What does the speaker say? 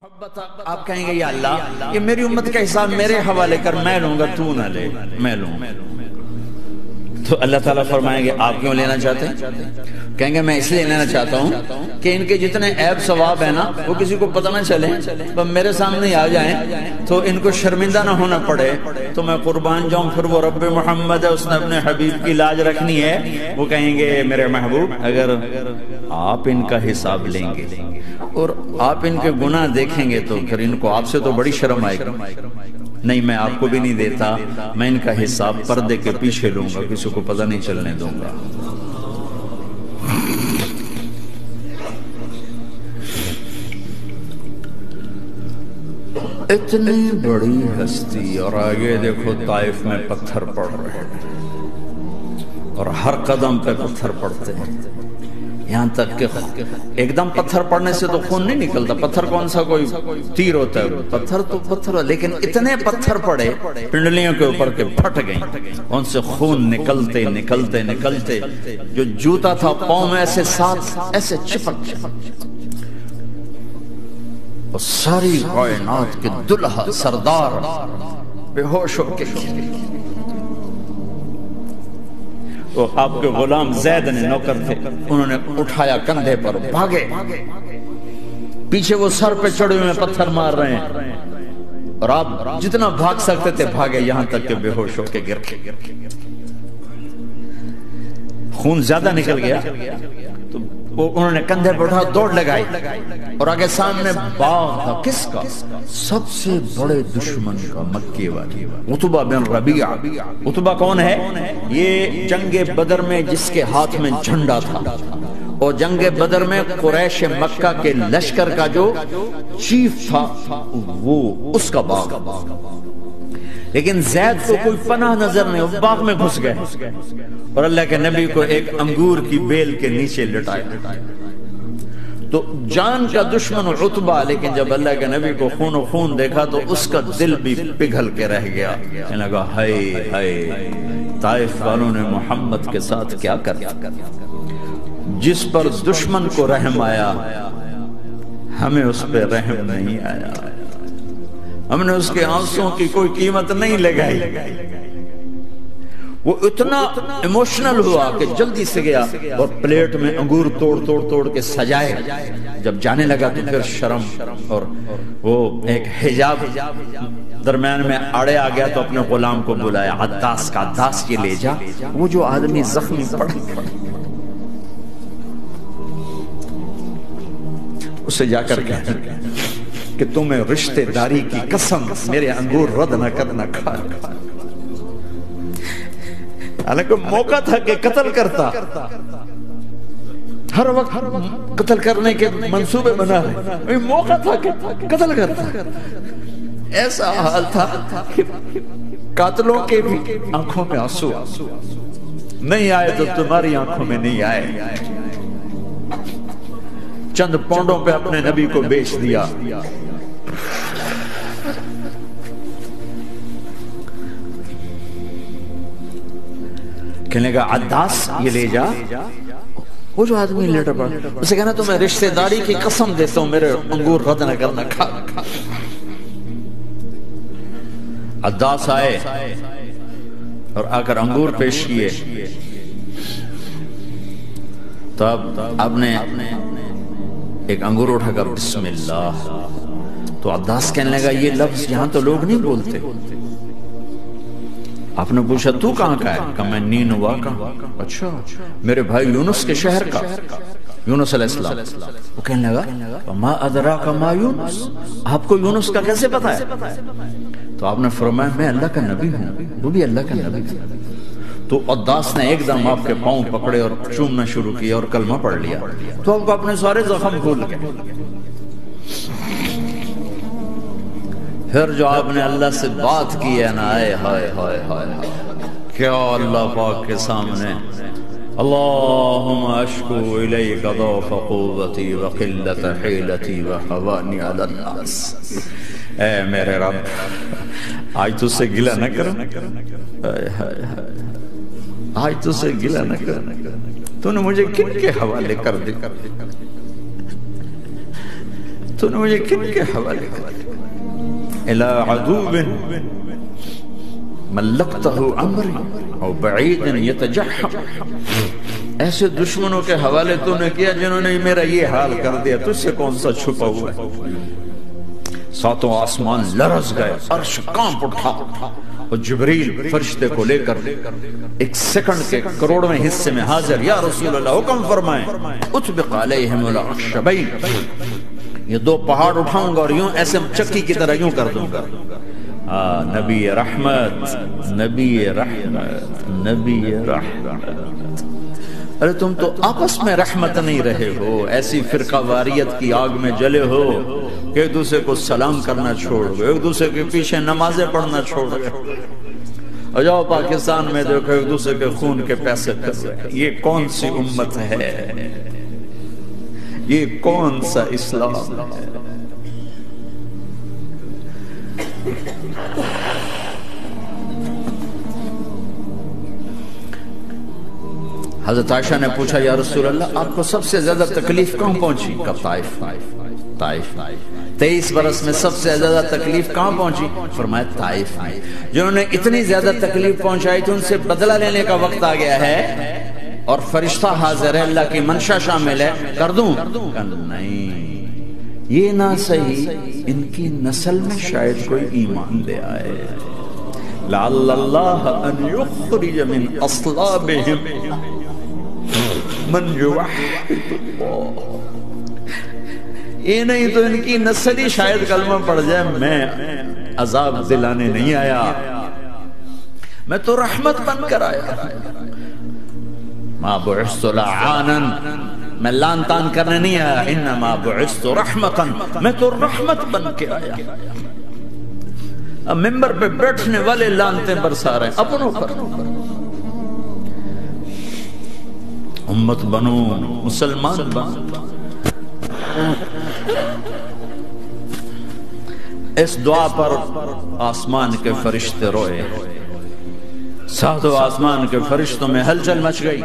آپ کہیں گے یا اللہ یہ میری امت کا حساب میرے حوالے کر، میں لوں گا، تو نہ لے، میں لوں۔ تو اللہ تعالیٰ فرمائیں گے آپ کیوں لینا چاہتے ہیں؟ کہیں گے میں اس لیے لینا چاہتا ہوں کہ ان کے جتنے عیب ثواب ہیں نا وہ کسی کو پتہ نہ چلے، بس میرے سامنے آ جائیں تو ان کو شرمندہ نہ ہونا پڑے، تو میں قربان جاؤں۔ پھر وہ رب محمد ہے، اس نے اپنے حبیب کی لاج رکھنی ہے، وہ کہیں گے میرے محبوب اگر آپ ان کا حساب لیں گے اور آپ ان کے گناہ دیکھیں گے تو پھر ان کو آپ سے تو بڑی شرم آئے گی، نہیں میں آپ کو بھی نہیں دیتا، میں ان کا حساب پردے کے پیچھے لوں گا، کسی کو پتہ نہیں چلنے دوں گا۔ اتنی بڑی ہستی، اور آگے دیکھو طائف میں پتھر پڑ رہے ہیں اور ہر قدم پہ پتھر پڑتے ہیں، یہاں تک کہ ایک دم پتھر پڑنے سے تو خون نہیں نکلتا، پتھر کون سا کوئی تیر ہوتا ہے، پتھر تو پتھر، لیکن اتنے پتھر پڑے پنڈلیوں کے اوپر کے پھٹ گئیں، ان سے خون نکلتے نکلتے نکلتے جو جوتا تھا پاؤں میں ایسے ساتھ ایسے چپک، اور ساری کائنات کے دلہا سردار بے ہوش ہو کے وہ آپ کے غلام زید نے نوکر تھے، انہوں نے اٹھایا کندھے پر، بھاگے، پیچھے وہ سر پہ چڑھے ہوئے پتھر مار رہے ہیں، اور آپ جتنا بھاگ سکتے تھے بھاگے، یہاں تک کہ بے ہوش ہو کے گر گئے، خون زیادہ نکل گیا تو انہوں نے کندھے پر اٹھا دوڑ لگائی، اور آگے سامنے باغ تھا، کس کا؟ سب سے بڑے دشمن کا، مکے والے عتبہ بن ربیعہ۔ عتبہ کون ہے؟ یہ جنگ بدر میں جس کے ہاتھ میں جھنڈا تھا، اور جنگ بدر میں قریش مکہ کے لشکر کا جو چیف تھا وہ اس کا باغ، لیکن زید کو کوئی پناہ نظر نہیں، وہ باغ میں گھس گئے اور اللہ کے نبی کو ایک انگور کی بیل کے نیچے لٹایا۔ تو جان کا دشمن عتبہ، لیکن جب اللہ کے نبی کو خون و خون دیکھا تو اس کا دل بھی پگھل کے رہ گیا، کہنے لگا ہائے ہائے، طائف والوں نے محمد کے ساتھ کیا کر دیا، جس پر دشمن کو رحم آیا ہمیں اس پہ رحم نہیں آیا، ہم نے اس کے آنسوں کی کوئی قیمت نہیں لگائی۔ وہ اتنا ایموشنل ہوا کہ جلدی سے گیا اور پلیٹ میں انگور توڑ کے سجائے، جب جانے لگا تو پھر شرم اور وہ ایک حجاب درمیان میں آڑے آ گیا، تو اپنے غلام کو بلایا، عداس کا، عداس یہ لے جا وہ جو آدمی زخمی پڑا، اسے جا کر کہنا کہ تمہیں رشتہ داری کی قسم میرے انگور رد نہ کرنا، کھا۔ حالانکہ موقع تھا کہ قتل کرتا، ہر وقت قتل کرنے کے منصوبے بنا رہے، موقع تھا کہ قتل کرتا، ایسا حال تھا کہ قاتلوں کے بھی آنکھوں میں آنسو نہیں آئے تو تمہاری آنکھوں میں نہیں آئے۔ چند پونڈوں پہ اپنے نبی کو بیچ دیا، کہنے لگا عداس یہ لے جا، وہ جو آدمی لیٹر پڑا، اسے کہنا تمہیں رشتہ داری کی قسم دیتا ہوں میرے انگور رد نہ کرنا، کھا۔ عداس آئے اور آ کر انگور پیش کیے، تو اب آپ نے ایک انگور اٹھا کر بسم اللہ، تو عداس کہنے لگا یہ لفظ یہاں تو لوگ نہیں بولتے۔ آپ نے پوچھا تو کہاں کا ہے؟ کہا میں نینوا کا۔ اچھا، میرے بھائی یونس کے شہر کا، یونس علیہ السلام۔ وہ کہنے لگا ما ادراک ما یونس، آپ کو یونس کا کیسے پتا ہے؟ تو آپ نے فرمایا میں اللہ کا نبی ہوں، وہ بھی اللہ کا نبی ہے۔ تو عداس نے ایک دم آپ کے پاؤں پکڑے اور چومنا شروع کیا اور کلمہ پڑھ لیا، تو آپ کو اپنے سارے زخم بھول گئے۔ پھر جو آپ نے اللہ سے بات کی ہے نا، آئے ہائے ہائے ہائے، کیا اللہ پاک کے سامنے اللہم اشکو الیک ضعف قوتی وقلت حیلتی وحوانی علی الناس، اے میرے رب آج تجھ سے گلہ نہ کروں، آج تجھ سے گلہ نہ کروں، تو نے مجھے کن کے حوالے کر دی، تو نے مجھے کن کے حوالے کر الى عدو ملکتہ عمری او بعید یتجحم، ایسے دشمنوں کے حوالے تو نے کیا جنہوں نے میرا یہ حال کر دیا، تجھ سے کون سا چھپا ہوا ہے؟ ساتوں آسمان لرز گئے، عرش کانپ اٹھا، اور جبریل فرشتے کو لے کر ایک سیکنڈ کے کروڑویں حصے میں حاضر، یا رسول اللہ حکم فرمائیں اطبق علیہم الاخشبین، یہ دو پہاڑ اٹھاؤں گا اور یوں ایسے چکی کی طرح یوں کر دوں گا۔ نبی رحمت، نبی رحمت، نبی رحمت۔ ارے تم تو آپس میں رحمت نہیں رہے ہو، ایسی فرقہ واریت کی آگ میں جلے ہو کہ ایک دوسرے کو سلام کرنا چھوڑ گئے، ایک دوسرے کے پیچھے نمازیں پڑھنا چھوڑ گئے، اور جاؤ پاکستان میں دیکھو ایک دوسرے کے خون کے پیسے پھر رہے۔ یہ کون سی امت ہے؟ یہ کون سا اسلام ہے؟ حضرت عائشہ نے پوچھا یا رسول اللہ آپ کو سب سے زیادہ تکلیف کہاں پہنچی؟ کہا طائف۔ طائف 23 برس میں سب سے زیادہ تکلیف کہاں پہنچی؟ فرمایا طائف میں۔ جنہوں نے اتنی زیادہ تکلیف پہنچائی تھی ان سے بدلہ لینے کا وقت آ گیا ہے، اور فرشتہ حاضر ہے، اللہ کی منشا شامل ہے، کر دوں؟ کہا نہیں، یہ نہ صحیح، ان کی نسل میں شاید کوئی ایمان لے آئے، لعل اللہ ان یخرج من اصلابہم من یوحد اللہ، یہ نہیں تو ان کی نسل ہی شاید کلمہ پڑھ جائے۔ میں عذاب دلانے نہیں آیا، میں تو رحمت بن کر آیا۔ ما بعثت لعانا، میں لان تان کرنے نہیں آیا، انما بعثت رحمتا، میں تو رحمت بن کے آیا۔ اب ممبر پہ بیٹھنے والے لانتے برسا رہے ہیں اپنوں پر۔ امت بنو، مسلمان بنو۔ اس دعا پر آسمان کے فرشتے روئے، ساتوں آسمان کے فرشتوں میں ہلچل مچ گئی۔